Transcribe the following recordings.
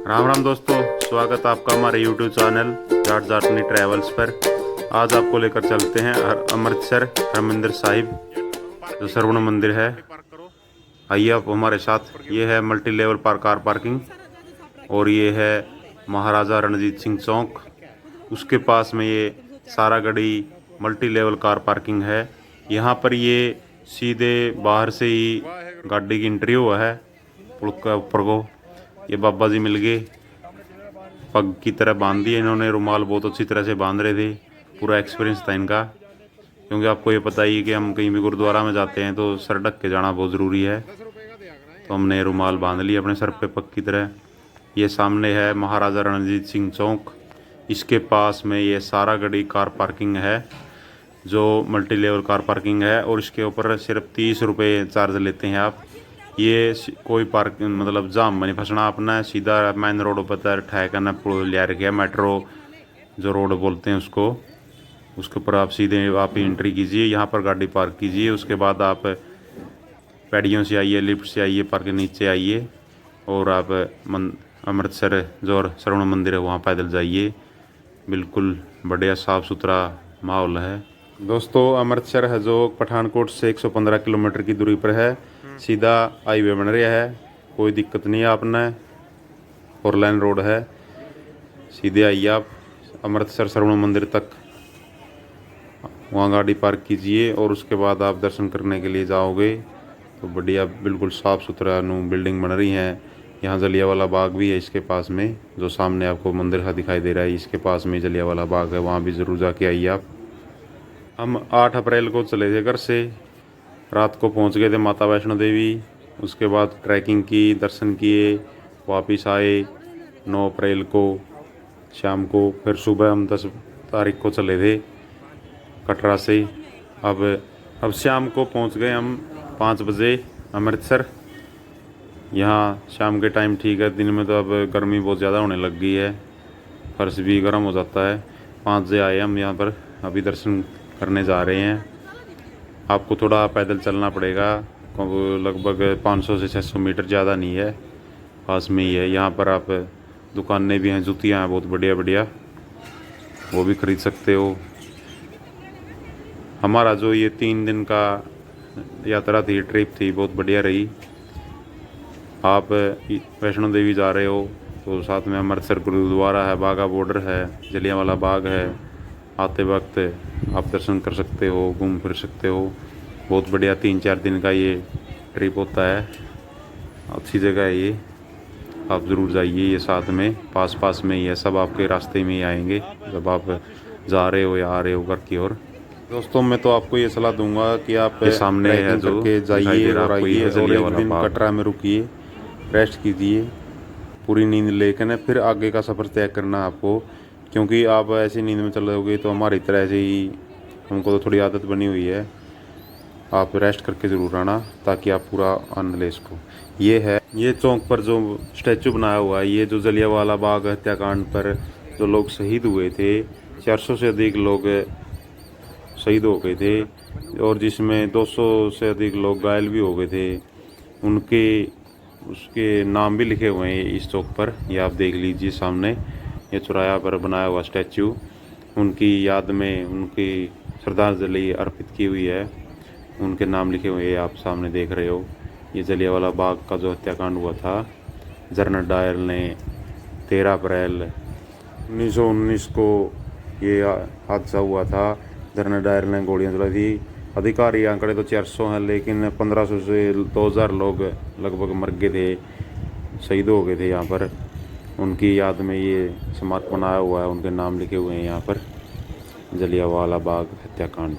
राम राम दोस्तों, स्वागत है आपका हमारे YouTube चैनल जाट जाटनी ट्रैवल्स पर। आज आपको लेकर चलते हैं अमृतसर हरमंदिर साहिब, जो सरवण मंदिर है। आइए आप हमारे साथ। ये है मल्टी लेवल कार पार्किंग और ये है महाराजा रणजीत सिंह चौक। उसके पास में ये Saragarhi multi level car parking है। यहाँ पर ये सीधे बाहर से ही गाड़ी की एंट्री हुआ है। पुल के ऊपर को ये बाबा जी मिल गए, पग की तरह बांध दिए इन्होंने। रुमाल बहुत अच्छी तरह से बांध रहे थे, पूरा एक्सपीरियंस था इनका। क्योंकि आपको ये पता ही है कि हम कहीं भी गुरुद्वारा में जाते हैं तो सर ढक के जाना बहुत ज़रूरी है। तो हमने रुमाल बांध लिया अपने सर पे पग की तरह। ये सामने है महाराजा रणजीत सिंह चौक। इसके पास में ये सारागढ़ी कार पार्किंग है, जो मल्टी लेवल कार पार्किंग है। और इसके ऊपर सिर्फ 30 रुपये चार्ज लेते हैं आप। ये कोई पार्क मतलब जाम में नहीं फंसना अपना, सीधा मेन रोड पर ठहरना पुल लिया रखा मेट्रो जो रोड बोलते हैं उसको। उसके ऊपर आप सीधे आप एंट्री कीजिए, यहाँ पर गाड़ी पार्क कीजिए। उसके बाद आप पैड़ियों से आइए, लिफ्ट से आइए, पार्क के नीचे आइए और आप अमृतसर जो सरवण मंदिर है वहाँ पैदल जाइए। बिल्कुल बढ़िया साफ़ सुथरा माहौल है दोस्तों। अमृतसर है जो पठानकोट से 115 किलोमीटर की दूरी पर है। सीधा हाईवे बन रहा है, कोई दिक्कत नहीं है आपने। 4 लाइन रोड है। सीधे आइए आप अमृतसर सरवण मंदिर तक, वहाँ गाड़ी पार्क कीजिए और उसके बाद आप दर्शन करने के लिए जाओगे। तो बढ़िया बिल्कुल साफ़ सुथरा बिल्डिंग बन रही है। यहाँ जलियांवाला बाग भी है इसके पास में, जो सामने आपको मंदिर का दिखाई दे रहा है। इसके पास में जलियांवाला बाग है, वहाँ भी ज़रूर जाके आइए आप। हम 8 अप्रैल को चले थे घर से, रात को पहुंच गए थे माता वैष्णो देवी। उसके बाद ट्रैकिंग की, दर्शन किए, वापस आए 9 अप्रैल को शाम को। फिर सुबह हम 10 तारीख को चले थे कटरा से। अब शाम को पहुंच गए हम 5 बजे अमृतसर। यहाँ शाम के टाइम ठीक है, दिन में तो अब गर्मी बहुत ज़्यादा होने लग गई है, फर्श भी गर्म हो जाता है। 5 बजे आए हम यहाँ पर, अभी दर्शन करने जा रहे हैं। आपको थोड़ा पैदल चलना पड़ेगा, लगभग 500 से 600 मीटर, ज़्यादा नहीं है, पास में ही है। यहाँ पर आप दुकानें भी हैं, जूतियाँ हैं बहुत बढ़िया बढ़िया, वो भी ख़रीद सकते हो। हमारा जो ये 3 दिन का यात्रा थी, ट्रिप थी, बहुत बढ़िया रही। आप वैष्णो देवी जा रहे हो तो साथ में अमृतसर गुरुद्वारा है, बाघा बॉर्डर है, जलियांवाला बाग है। आते वक्त आप दर्शन कर सकते हो, घूम फिर सकते हो। बहुत बढ़िया 3-4 दिन का ये ट्रिप होता है, अच्छी जगह है ये, आप ज़रूर जाइए। ये साथ में पास में ही है, सब आपके रास्ते में ही आएंगे जब आप जा रहे हो या आ रहे हो घर की ओर। दोस्तों मैं तो आपको ये सलाह दूंगा कि आप सामने है जो करके जाइए और आइए, और एक दिन कटरा में रुकिए, रेस्ट कीजिए, पूरी नींद लेकर ना फिर आगे का सफ़र तय करना आपको। क्योंकि आप ऐसी नींद में चलोगे तो हमारी तरह से ही, हमको तो थोड़ी आदत बनी हुई है। आप रेस्ट करके ज़रूर आना ताकि आप पूरा आनंद ले सको। ये चौक पर जो स्टैचू बनाया हुआ है, ये जो जलियांवाला बाग हत्याकांड पर जो लोग शहीद हुए थे, 400 से अधिक लोग शहीद हो गए थे और जिसमें 200 से अधिक लोग घायल भी हो गए थे। उसके नाम भी लिखे हुए हैं इस चौक पर, ये आप देख लीजिए सामने। ये चौराहा पर बनाया हुआ स्टैचू उनकी याद में, उनकी श्रद्धांजलि अर्पित की हुई है, उनके नाम लिखे हुए आप सामने देख रहे हो। ये जलियांवाला बाग का जो हत्याकांड हुआ था, जनरल डायर ने 13 अप्रैल 1919 को ये हादसा हुआ था। जनरल डायर ने गोलियां चलाई थी। अधिकारी आंकड़े तो 400 हैं, लेकिन 1500 से 2000 लोग लगभग मर गए थे, शहीद हो गए थे यहाँ पर। उनकी याद में ये स्मारक बनाया हुआ है, उनके नाम लिखे हुए हैं यहाँ पर, जलियांवाला बाग हत्याकांड।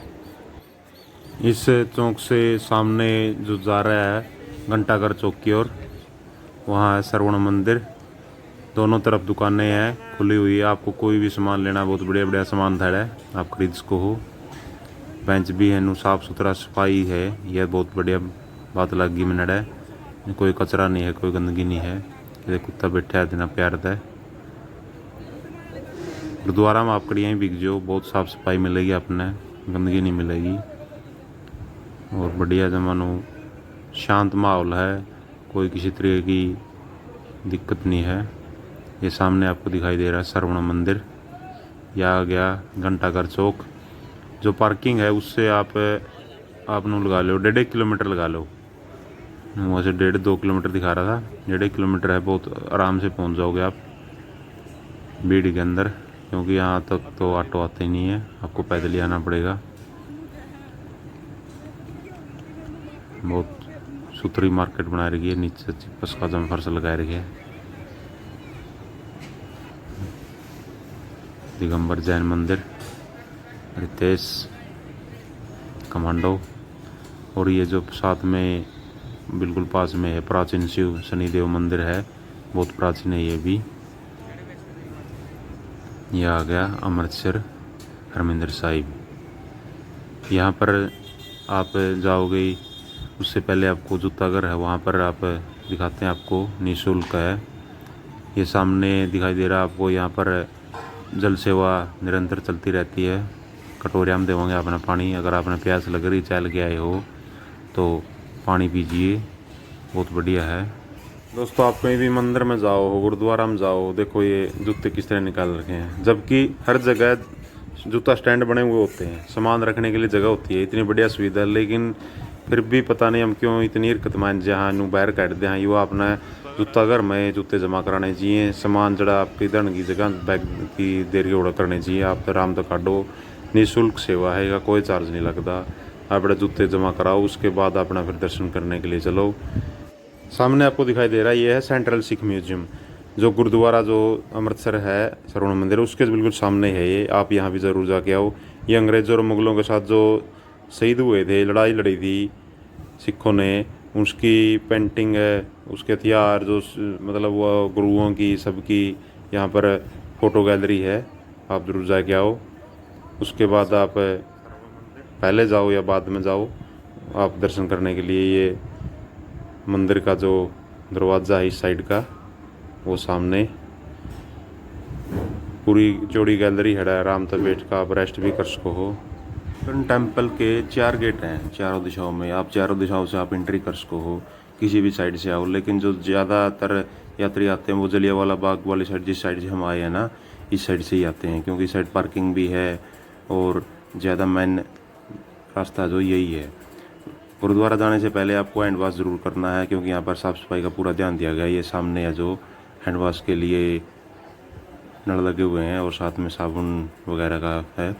इस चौक से सामने जो जा रहा है घंटाघर चौक की ओर, वहाँ है सरवण मंदिर। दोनों तरफ दुकानें हैं खुली हुई है, आपको कोई भी सामान लेना, बहुत बढ़िया बढ़िया सामान धड़ है, आप खरीद सको हो। बेंच भी है, साफ़ सुथरा सफाई है, यह बहुत बढ़िया बात लगी मिनट है। कोई कचरा नहीं है, कोई गंदगी नहीं है। ये कुत्ता बैठा है, इतना प्यार है। गुरुद्वारा में आप कड़ियाँ बिक जो, बहुत साफ़ सफाई मिलेगी आपने, गंदगी नहीं मिलेगी और बढ़िया जमानो शांत माहौल है, कोई किसी तरह की दिक्कत नहीं है। ये सामने आपको दिखाई दे रहा है सरवण मंदिर। यह आ गया घंटाघर चौक। जो पार्किंग है उससे आप लगा लो 1.5 किलोमीटर लगा लो। वहाँ से 1.5-2 किलोमीटर दिखा रहा था, 1.5 किलोमीटर है। बहुत आराम से पहुँच जाओगे आप बीड़ी के अंदर, क्योंकि यहाँ तक तो ऑटो आते ही नहीं है, आपको पैदल ही आना पड़ेगा। बहुत सुथरी मार्केट बना रही है, नीचे चिपस का जमफर से लगा रही है। दिगंबर जैन मंदिर, रितेश कमांडो। और ये जो साथ में बिल्कुल पास में है प्राचीन शिव शनिदेव मंदिर है, बहुत प्राचीन है ये भी। यह आ गया अमृतसर हरमिंदर साहिब। यहाँ पर आप जाओगे, उससे पहले आपको जूता घर है, वहाँ पर आप दिखाते हैं, आपको निःशुल्क है। ये सामने दिखाई दे रहा है आपको, यहाँ पर जल सेवा निरंतर चलती रहती है। कटोरिया में देवांगे अपना पानी। अगर आपने प्यास लग रही, चल के आए हो तो पानी पीजिए, बहुत बढ़िया है। दोस्तों, आप कहीं भी मंदिर में जाओ, गुरुद्वारा में जाओ, देखो ये जूते किस तरह निकाल रखे हैं। जबकि हर जगह जूता स्टैंड बने हुए होते हैं, सामान रखने के लिए जगह होती है, इतनी बढ़िया सुविधा, लेकिन फिर भी पता नहीं हम क्यों इतनी हरकत मान जहाँ नू बाहर काट दे। हाँ, यो अपना जूता घर में जूते जमा कराने चाहिए, सामान जड़ा आपकी धन की जगह बैग की देर के करने चाहिए। आप तो आराम तो काटो, निःशुल्क सेवा है, कोई चार्ज नहीं लगता। अपने जूते जमा कराओ, उसके बाद अपना फिर दर्शन करने के लिए चलो। सामने आपको दिखाई दे रहा है, ये है सेंट्रल सिख म्यूजियम, जो गुरुद्वारा जो अमृतसर है सरवण मंदिर, उसके बिल्कुल सामने है ये। आप यहाँ भी ज़रूर जाके आओ। ये अंग्रेज़ों और मुग़लों के साथ जो शहीद हुए थे, लड़ाई लड़ी थी सिखों ने, उसकी पेंटिंग है, उसके हथियार जो मतलब वो गुरुओं की सबकी यहाँ पर फ़ोटो गैलरी है। आप ज़रूर जाके आओ। उसके बाद आप पहले जाओ या बाद में जाओ आप दर्शन करने के लिए। ये मंदिर का जो दरवाज़ा है इस साइड का, वो सामने पूरी चौड़ी गैलरी है, आराम से बैठ कर आप रेस्ट भी कर सको हो। टेम्पल के 4 गेट हैं चारों दिशाओं में, आप चारों दिशाओं से आप एंट्री कर सको हो, किसी भी साइड से आओ। लेकिन जो ज़्यादातर यात्री आते हैं वो जलियांवाला बाग वाली साइड, जिस साइड से हम आए हैं ना, इस साइड से ही आते हैं, क्योंकि इस साइड पार्किंग भी है और ज़्यादा मेन रास्ता जो यही है। गुरुद्वारा जाने से पहले आपको हैंड वॉश ज़रूर करना है, क्योंकि यहाँ पर साफ़ सफाई का पूरा ध्यान दिया गया है। ये सामने है जो हैंड वॉश के लिए नल लगे हुए हैं, और साथ में साबुन वगैरह का है।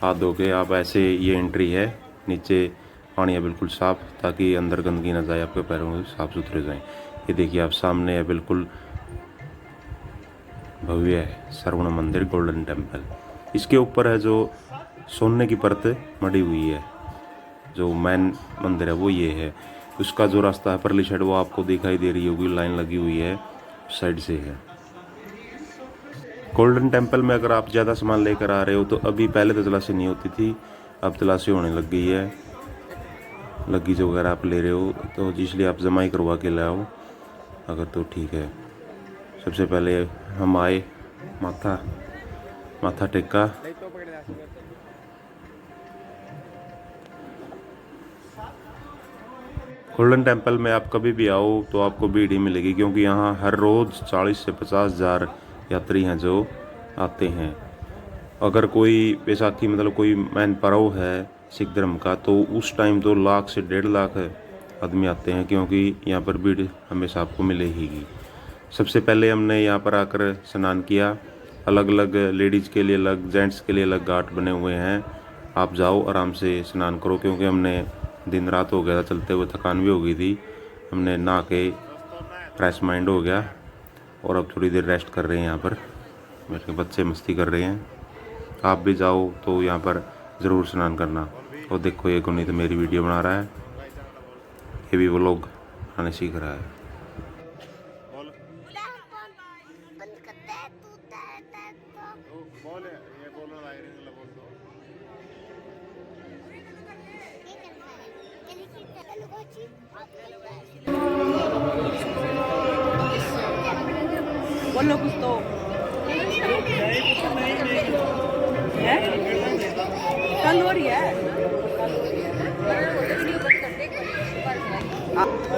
हाथ धो के आप ऐसे, ये एंट्री है, नीचे पानी है बिल्कुल साफ़, ताकि अंदर गंदगी ना जाए, आपके पैरों में साफ़ सुथरे जाएँ। ये देखिए आप सामने है, बिल्कुल भव्य है सरवण मंदिर गोल्डन टेम्पल। इसके ऊपर है जो सोने की परत मड़ी हुई है, जो मेन मंदिर है वो ये है। उसका जो रास्ता है परली साइड, वो आपको दिखाई दे रही होगी, लाइन लगी हुई है, उस साइड से है। गोल्डन टेम्पल में अगर आप ज़्यादा सामान लेकर आ रहे हो तो अभी, पहले तो तलाशी नहीं होती थी, अब तलाशी होने लग गई है। लगीज वगैरह आप ले रहे हो तो इसलिए आप जमा ही करवा के लाओ अगर, तो ठीक है। सबसे पहले हम आए, माथा टेका। गोल्डन टेम्पल में आप कभी भी आओ तो आपको भीड़ ही मिलेगी, क्योंकि यहाँ हर रोज़ 40 से 50 हज़ार यात्री हैं जो आते हैं। अगर कोई बैसाखी मतलब कोई मैन पर्व है सिख धर्म का, तो उस टाइम तो 1 लाख से 1.5 लाख आदमी आते हैं, क्योंकि यहाँ पर भीड़ हमेशा आपको मिलेगी। सबसे पहले हमने यहाँ पर आकर स्नान किया। अलग अलग लेडीज़ के लिए अलग, जेंट्स के लिए अलग घाट बने हुए हैं। आप जाओ आराम से स्नान करो, क्योंकि हमने दिन रात हो गया था चलते हुए, थकान भी हो गई थी। हमने नहा के फ्रेश माइंड हो गया, और अब थोड़ी देर रेस्ट कर रहे हैं। यहाँ पर मेरे बच्चे मस्ती कर रहे हैं। आप भी जाओ तो यहाँ पर ज़रूर स्नान करना। और देखो ये गुनी तो मेरी वीडियो बना रहा है, ये भी वो लोग आने सीख रहा है। बोलो कुछ तो है, कल हो रही है।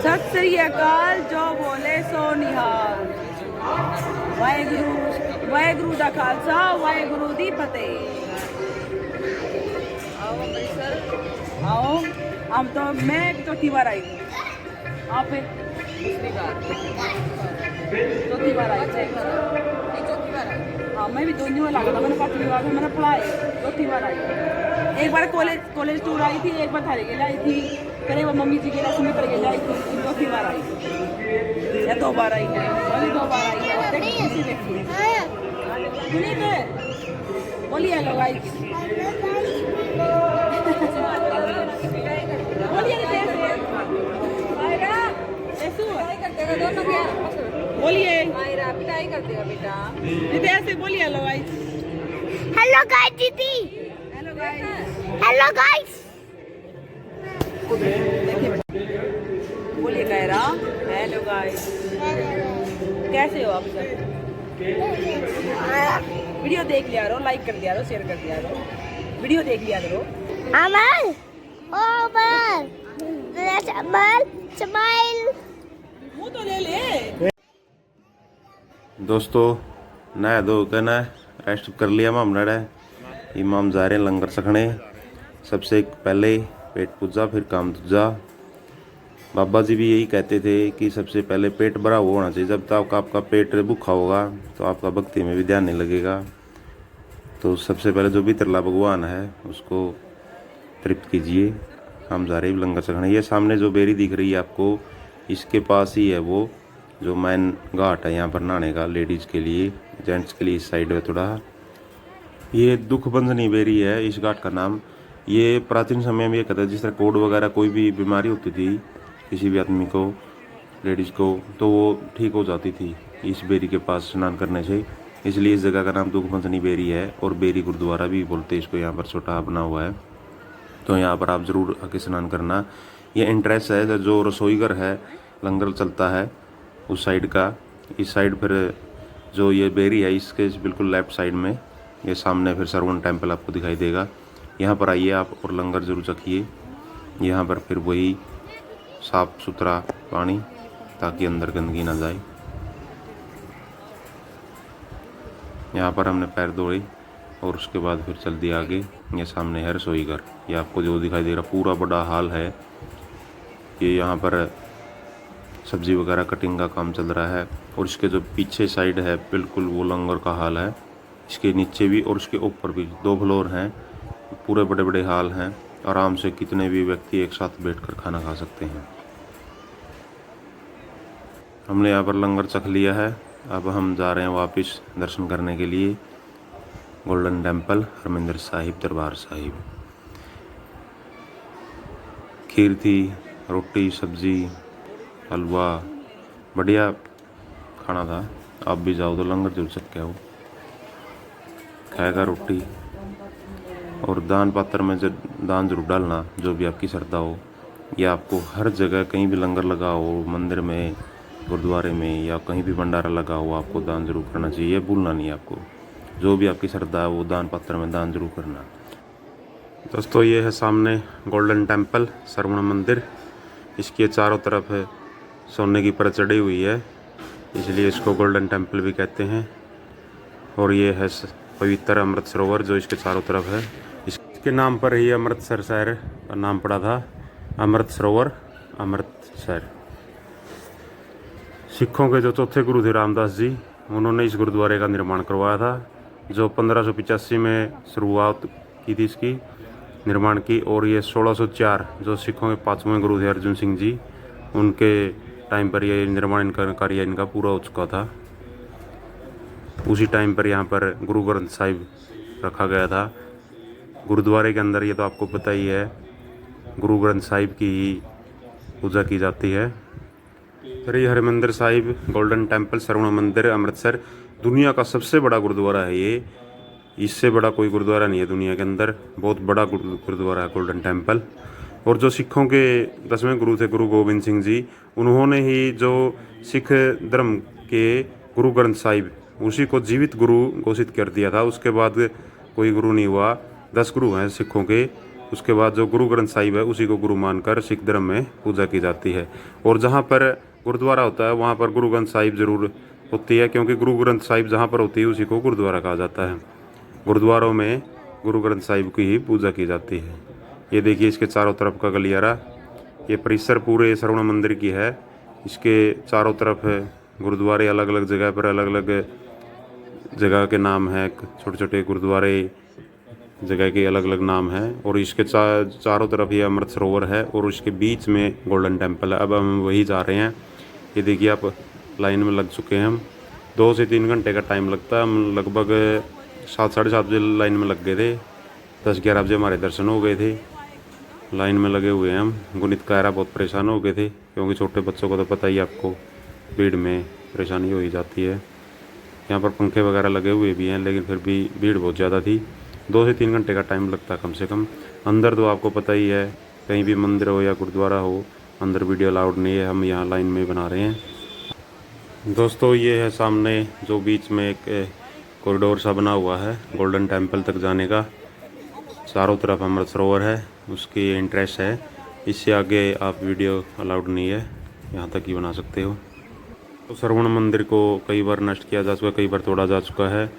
सत श्री अकाल, जो बोले सो निहाल। ਵਾਹਿਗੁਰੂ ਦਾ ਖਾਲਸਾ ਵਾਹਿਗੁਰੂ ਦੀ ਫਤਿਹ। आओ अमृतसर आओ। हम तो मैं चौथी बार आई हूँ। आप दूसरी बार चौथी बार आई। चौथी बार हाँ मैं भी दोनों में लगा था। मैंने पाँचवीं बार में मैंने पढ़ाई चौथी बार आई। एक बार कॉलेज टूर आई थी, एक बार थारे के लिए आई थी, फिर वो मम्मी जी के लिए सुमित्र के लिए आई थी। चौथी बार आई या 2 बार आई है। अभी 2 बार आई है। देखिए बोलिए हेलो गाइस। बोलिए पिटाई कर देगा बेटा। दीदी ऐसे बोलिए हेलो गाइस। हेलो गाइस दीदी। Hello guys. Hello guys. देखिए बोलिए कायरा हेलो गाइस। कैसे हो आप सब? वीडियो देख लिया करो, लाइक कर दिया करो, शेयर कर दिया करो, वीडियो देख लिया करो। अमल ओवर लेट्स अमल स्माइल मुंह तो ले ले। दोस्तों नहा धो के ना रेस्ट कर लिया हमने रे। इमाम जा रहे हैं लंगर सखने। सबसे पहले पेट पूजा फिर काम दूजा। बाबा जी भी यही कहते थे कि सबसे पहले पेट भरा हुआ होना चाहिए। जब तक आपका पेट भूखा होगा तो आपका भक्ति में भी ध्यान नहीं लगेगा। तो सबसे पहले जो भी तरला भगवान है उसको तृप्त कीजिए। हम जा रहे हैं लंगर सखने। ये सामने जो बेरी दिख रही है आपको, इसके पास ही है वो जो मैन घाट है यहाँ पर नहाने का, लेडीज़ के लिए, जेंट्स के लिए इस साइड है थोड़ा। ये दुखभंजनी बेरी है इस घाट का नाम। ये प्राचीन समय में ये कहता है जिस तरह कोढ़ वगैरह कोई भी बीमारी होती थी किसी भी आदमी को, लेडीज़ को, तो वो ठीक हो जाती थी इस बेरी के पास स्नान करने से। इसलिए इस जगह का नाम दुखभंजनी बेरी है। और बेरी गुरुद्वारा भी बोलते हैं इसको। यहाँ पर छोटा बना हुआ है, तो यहाँ पर आप ज़रूर आके स्नान करना। ये इंटरेस्ट है जो रसोईघर है, लंगर चलता है उस साइड का। इस साइड फिर जो ये बेरी है इसके बिल्कुल लेफ्ट साइड में ये सामने फिर सरवण टेम्पल आपको दिखाई देगा। यहाँ पर आइए आप और लंगर जरूर चखिए। यहाँ पर फिर वही साफ सुथरा पानी ताकि अंदर गंदगी ना जाए। यहाँ पर हमने पैर धोए और उसके बाद फिर चल दिया आगे। ये सामने है रसोई घर। ये आपको जो दिखाई दे रहा पूरा बड़ा हाल है। ये यहाँ पर सब्जी वगैरह कटिंग का काम चल रहा है। और इसके जो पीछे साइड है बिल्कुल वो लंगर का हाल है। इसके नीचे भी और उसके ऊपर भी 2 फ्लोर हैं। पूरे बड़े बड़े हाल हैं। आराम से कितने भी व्यक्ति एक साथ बैठकर खाना खा सकते हैं। हमने यहाँ पर लंगर चख लिया है। अब हम जा रहे हैं वापस दर्शन करने के लिए गोल्डन टेम्पल हरमिंदर साहिब दरबार साहिब। खीर थी, रोटी, सब्जी, हलवा, बढ़िया खाना था। आप भी जाओ तो लंगर जरूर सकते हो। खाएगा रोटी और दान पात्र में दान जरूर डालना जो भी आपकी श्रद्धा हो। या आपको हर जगह कहीं भी लंगर लगा हो, मंदिर में, गुरुद्वारे में या कहीं भी भंडारा लगा हो, आपको दान जरूर करना चाहिए। भूलना नहीं आपको। जो भी आपकी श्रद्धा है वो दान पात्र में दान जरूर करना। दोस्तों ये है सामने गोल्डन टेम्पल सरवण मंदिर। इसके चारों तरफ सोने की परत चढ़ी हुई है, इसलिए इसको गोल्डन टेम्पल भी कहते हैं। और ये है पवित्र अमृत सरोवर जो इसके चारों तरफ है। इसके नाम पर ही अमृतसर शहर का नाम पड़ा था, अमृत सरोवर अमृतसर। सिखों के जो चौथे गुरु थे रामदास जी, उन्होंने इस गुरुद्वारे का निर्माण करवाया था, जो 1585 में शुरुआत की थी इसकी निर्माण की। और ये 1604 जो सिखों के 5वें गुरु थे अर्जुन सिंह जी, उनके टाइम पर ये निर्माण इनका कार्य इनका पूरा हो चुका था। उसी टाइम पर यहाँ पर गुरु ग्रंथ साहिब रखा गया था गुरुद्वारे के अंदर। ये तो आपको पता ही है, गुरु ग्रंथ साहिब की ही पूजा की जाती है। श्री हरमिंदर साहिब गोल्डन टेम्पल सरवण मंदिर अमृतसर दुनिया का सबसे बड़ा गुरुद्वारा है ये। इससे बड़ा कोई गुरुद्वारा नहीं है दुनिया के अंदर। बहुत बड़ा गुरुद्वारा है गोल्डन टेम्पल। और जो सिखों के 10वें गुरु थे गुरु गोविंद सिंह जी, उन्होंने ही जो सिख धर्म के गुरु ग्रंथ साहिब उसी को जीवित गुरु घोषित कर दिया था। उसके बाद कोई गुरु नहीं हुआ। 10 गुरु हैं सिखों के। उसके बाद जो गुरु ग्रंथ साहिब है उसी को गुरु मानकर सिख धर्म में पूजा की जाती है। और जहाँ पर गुरुद्वारा होता है वहाँ पर गुरु ग्रंथ साहिब जरूर होती है, क्योंकि गुरु ग्रंथ साहिब जहाँ पर होती है उसी को गुरुद्वारा कहा जाता है। गुरुद्वारों में गुरु ग्रंथ साहिब की ही पूजा की जाती है। ये देखिए इसके चारों तरफ का गलियारा, ये परिसर पूरे श्रवण मंदिर की है। इसके चारों तरफ गुरुद्वारे अलग अलग जगह पर अलग अलग जगह के नाम है, छोटे छोटे गुरुद्वारे जगह के अलग अलग नाम है। और इसके चारों तरफ ये अमृत सरोवर है और उसके बीच में गोल्डन टेम्पल है। अब हम वही जा रहे हैं। ये देखिए आप लाइन में लग चुके हैं हम। 2 से 3 घंटे का टाइम लगता है। हम लगभग 7 साढ़े 7 बजे लाइन में लग गए थे। 10-11 बजे हमारे दर्शन हो गए थे। लाइन में लगे हुए हैं हम। गुनित कायरा बहुत परेशान हो गए थे, क्योंकि छोटे बच्चों को तो पता ही आपको भीड़ में परेशानी हो ही जाती है। यहाँ पर पंखे वगैरह लगे हुए भी हैं, लेकिन फिर भी भीड़ बहुत ज़्यादा थी। 2 से 3 घंटे का टाइम लगता है कम से कम। अंदर तो आपको पता ही है, कहीं भी मंदिर हो या गुरुद्वारा हो, अंदर वीडियो अलाउड नहीं है। हम यहाँ लाइन में बना रहे हैं। दोस्तों ये है सामने जो बीच में एक कॉरिडोर सा बना हुआ है गोल्डन टेम्पल तक जाने का। चारों तरफ अमृत सरोवर है, उसकी एंट्रेंस है। इससे आगे आप वीडियो अलाउड नहीं है, यहाँ तक ही बना सकते हो। तो श्रवण मंदिर को कई बार नष्ट किया जा चुका है, कई बार तोड़ा जा चुका है।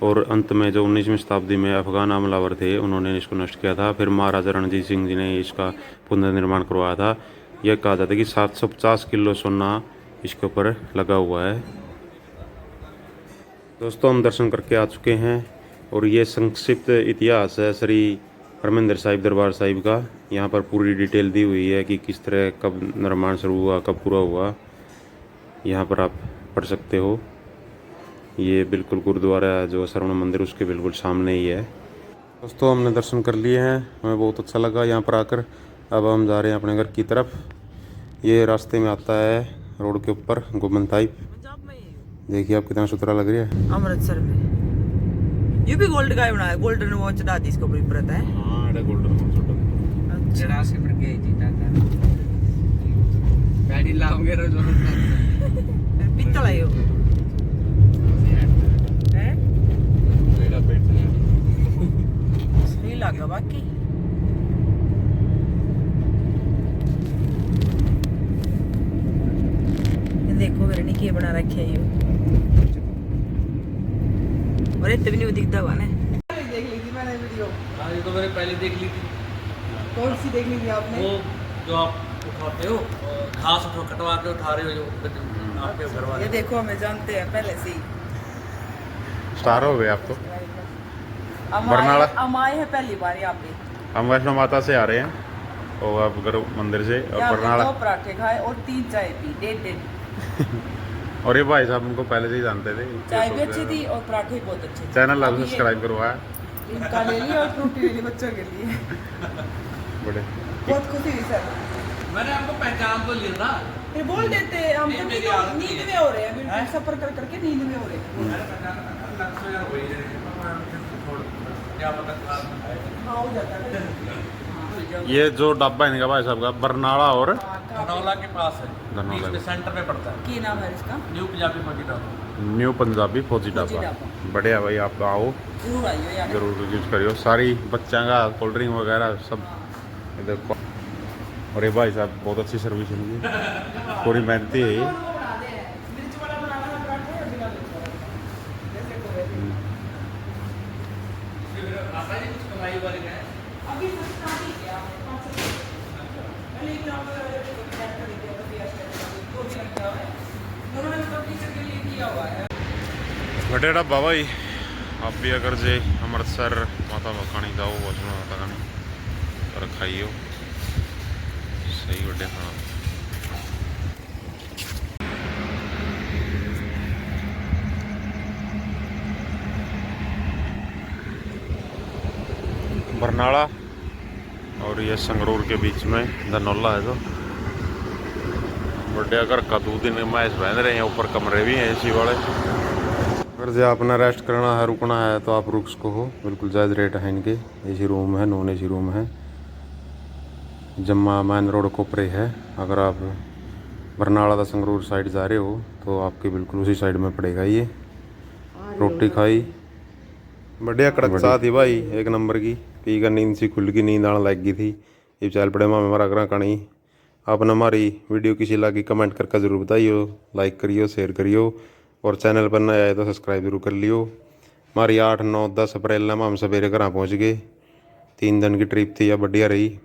और अंत में जो 19वीं शताब्दी में अफगान हमलावर थे, उन्होंने इसको नष्ट किया था। फिर महाराजा रणजीत सिंह जी ने इसका पुनर्निर्माण करवाया था। यह कहा जाता है कि 750 किलो सोना इसके ऊपर लगा हुआ है। दोस्तों हम दर्शन करके आ चुके हैं और ये संक्षिप्त इतिहास है श्री हरमिंदर साहिब दरबार साहिब का। यहाँ पर पूरी डिटेल दी हुई है कि किस तरह कब निर्माण शुरू हुआ, कब पूरा हुआ। यहाँ पर आप पढ़ सकते हो। ये बिल्कुल गुरुद्वारा जो श्रवण मंदिर उसके बिल्कुल सामने ही है। दोस्तों हमने दर्शन कर लिए हैं, हमें बहुत अच्छा लगा यहाँ पर आकर। अब हम जा रहे हैं अपने घर की तरफ। ये रास्ते में आता है रोड के ऊपर गोमन साहिब। देखिए आप कितना सुथरा लग रहा है। अमृतसर में ये भी गोल्ड का ही बनाया, गोल्डन वॉच डाल दी इसको बड़ी परत है। हाँ एड़ा गोल्डन वॉच छोटा जरा से पर गई थी टाटा गाड़ी लाऊंगे रोज पित्तल आयो हैं एड़ा पेट सही लगा बाकी। ये देखो मेरे ने क्या बना रखे है ये। अरे तभी नहीं दिखता हुआ ना। देख ली थी मैंने वीडियो। हाँ ये तो मैंने पहले देख ली थी। कौन सी देख ली थी आपने? वो जो आप उठाते हो घास उठो कटवा के उठा रहे हो जो आपके घर वाले। ये देखो हमें जानते हैं पहले से ही। स्टार हो गए आप तो। बरनाला हम आए हैं पहली बार यहाँ पे। हम वैष्णो माता से आ रहे हैं और आप घर मंदिर से। और यहाँ पे बरनाला 2 पराठे खाए और 3 चाय पी, डेढ़। और ये भाई साहब उनको पहले से ही जानते थे। चाय भी अच्छी थी और पराठे भी बहुत अच्छे थे। चैनल अब ये सब्सक्राइब करवाया इनका ले लिया और फ्रूटी ले ली बच्चों के लिए। बड़े। बहुत खुशी हुई सर। मैंने आपको पहचान तो लिया था। ये बोल देते हैं हम ये तो मेरी तो आदत नींद है। में हो रहे हैं बिल्कुल हैं? सफर कर करके नींद में हो रहे हैं। क्या पता हाँ हो जाता है। ये जो ढाबा है इनका भाई साहब का बरनाला और धनौला के पास है, धनौला बीच में के। सेंटर में पड़ता है। की नाम है इसका? न्यू पंजाबी मजीदा। न्यू पंजाबी फौजी फौजी ढाबा। ढाबा। बढ़िया भाई आप आओ जरूर आइयो यार। जरूर यूज करियो। सारी बच्चा का कोल्ड ड्रिंक वगैरह सब इधर। और ये भाई साहब बहुत अच्छी सर्विस है इनकी, पूरी मेहनती है ये। मिर्च वाला बनाना है पराठे या बिना मिर्च वाला? जैसे को वैसे। अभी तो स्टार्ट ही किया आपने 5 पहले एग्जाम को भी लगता है उन्होंने मतलब टीचर के लिए किया हुआ है। बड़े ढाबा भाई आप भी अगर जे अमृतसर माता मखानी जाओ वैष्णो माता खानी और खाइयो सही बड़े खाना। बरनाला और ये संगरूर के बीच में धनौला है। तो बड़े अगर का 2 दिन मैच बहन रहे हैं, ऊपर कमरे भी हैं एसी वाले। अगर जो आपने रेस्ट करना है रुकना है तो आप रुक सको हो, बिल्कुल जायज़ रेट है इनके। एसी रूम है, नॉन एसी रूम है। जम्मा मैन रोड कोपरे है। अगर आप बरनाला का संगरूर साइड जा रहे हो तो आपके बिल्कुल उसी साइड में पड़ेगा ये। रोटी खाई बढ़िया कड़क चाह थी भाई, एक नंबर की। पी का नींद सी खुल की नींद आने लग गई थी। ये चल पड़े माँ हमारा करा कणी। आपने हमारी वीडियो किसी लगी कमेंट करके ज़रूर बताइयो, लाइक करियो, शेयर करियो और चैनल पर नया आए तो सब्सक्राइब जरूर कर लियो। हमारी 8, 9, 10 अप्रैल में हम सवेरे घर पहुँच गए। 3 दिन की ट्रिप थी, या बढ़िया रही।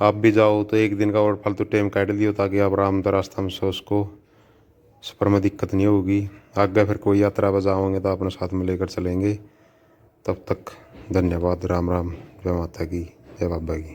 आप भी जाओ तो 1 दिन का और फालतू टाइम काट लियो, ताकि आप आराम से रास्ता में सो उसको सफ़र में दिक्कत नहीं होगी। आगे फिर कोई यात्रा पर जाओगे तो अपने साथ में लेकर चलेंगे। तब तक धन्यवाद। राम राम। जय माता की, जय बाबा की।